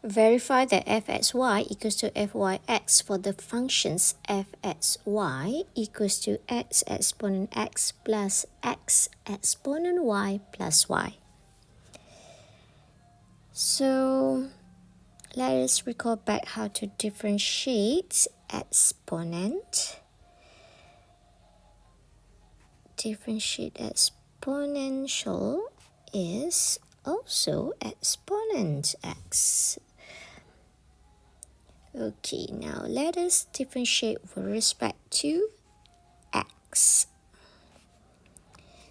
Verify that f(x,y) equals to fyx for the functions f(x,y) equals to x exponent x plus x exponent y plus y. So let us recall back how to differentiate exponent. Differentiate exponential is also exponent x. Okay, now let us differentiate with respect to x.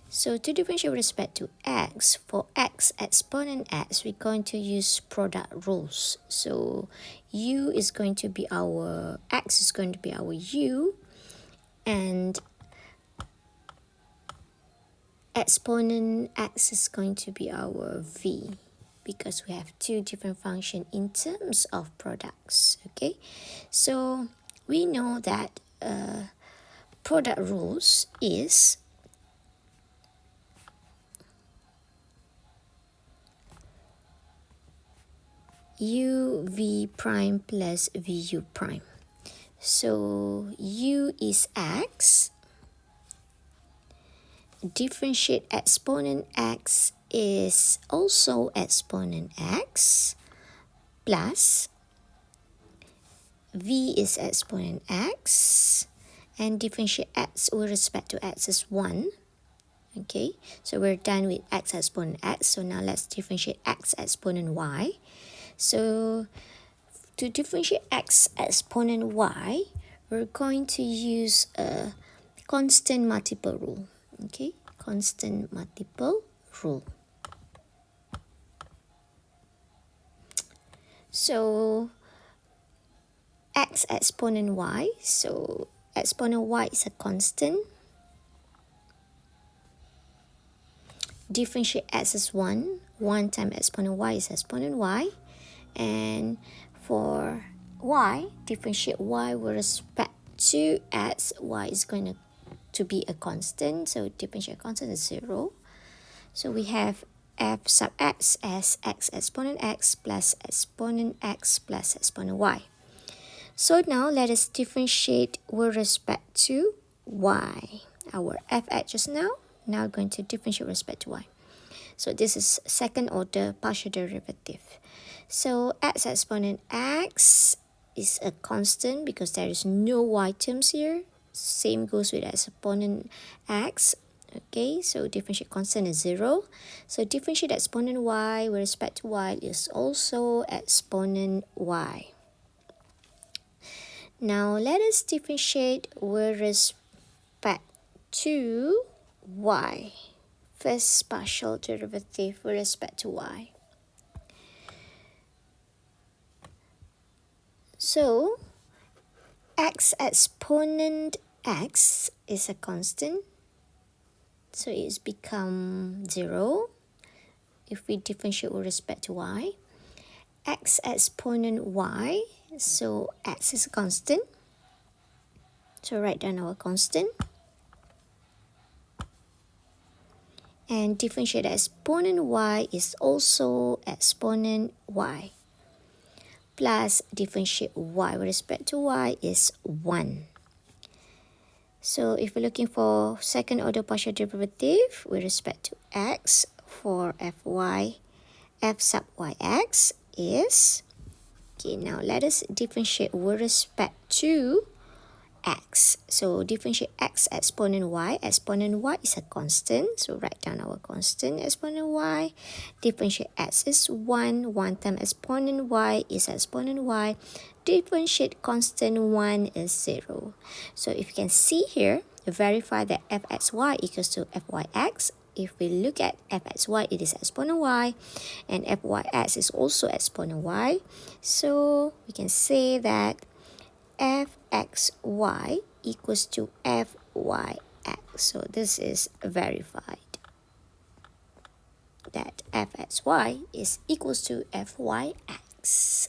So to differentiate with respect to x, for x exponent x, we're going to use product rules. So u is going to be our, x is going to be our u, and exponent x is going to be our v, because we have two different functions in terms of products. Okay, so we know that product rules is u v prime plus vu prime. So u is x, differentiate exponent x is also exponent x, plus v is exponent x, and differentiate x with respect to x is 1. Okay, so we're done with x exponent x. So now let's differentiate x exponent y. So to differentiate x exponent y, we're going to use a constant multiple rule. Okay, constant multiple rule. So x exponent y, so exponent y is a constant. Differentiate x is 1. 1 times exponent y is exponent y. And for y, differentiate y with respect to x, y is going to be a constant. So differentiate constant is 0. So we have f sub x as x exponent x plus exponent x plus exponent y. So now let us differentiate with respect to y. Our f(x) just now going to differentiate with respect to y. So this is second order partial derivative. So x exponent x is a constant because there is no y terms here. Same goes with exponent x. Okay, so differentiate constant is 0. So differentiate exponent y with respect to y is also exponent y. Now let us differentiate with respect to y. First partial derivative with respect to y. So x exponent x is a constant. So it's become 0 if we differentiate with respect to y. X exponent y, so x is a constant. So write down our constant. And differentiate exponent y is also exponent y. Plus differentiate y with respect to y is 1. So if we're looking for second order partial derivative with respect to x, for fy, f sub yx is, okay, now let us differentiate with respect to x. So differentiate x exponent y is a constant. So write down our constant exponent y. Differentiate x is 1. 1 times exponent y is exponent y. Differentiate constant 1 is 0. So if you can see here, verify that fxy equals to fyx. If we look at fxy, it is exponent y, and fyx is also exponent y. So we can say that fxy equals to fyx. So this is verified that fxy is equals to fyx.